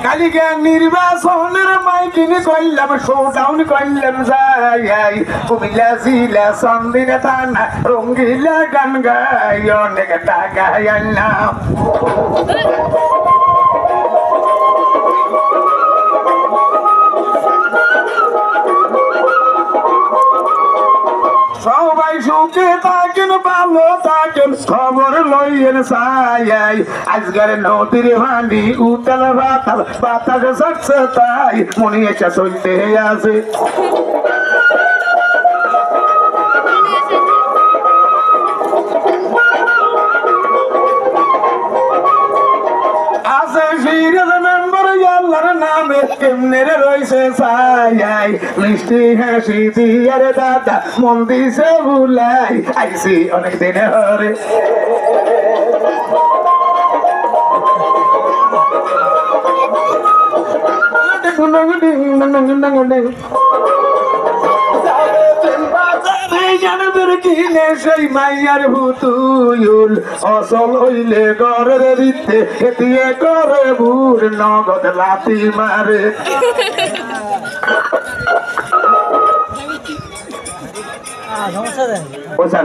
কালি গে নির্বাচনের মাইকিনি করলাম শোডাউন করলাম যাই কুমিল্লা জিলা সন্দিনা থানা রঙ্গিলা গান গাই অনেক টাকা আনলাম সবাই সুখে থাকেন ভালো থাকেন খবর লইয়েন চাই আজকের নদীর ভান্ডি উতাল বাতাল বাতাস ছাড়ছে তাই মনে এসে চলতে আছে নামে কেমনে রয়েছে ছাই মিষ্টি হাসি দিয়ার দাদা মন দিছে ভুলাই আইসি অনেক দিনে হরে কিনে সেই মাইয়ার ভুতুল অসল হইলে ঘরের দিতে দিয়ে করে ভুর নগদ লাতি মারে সমস্যা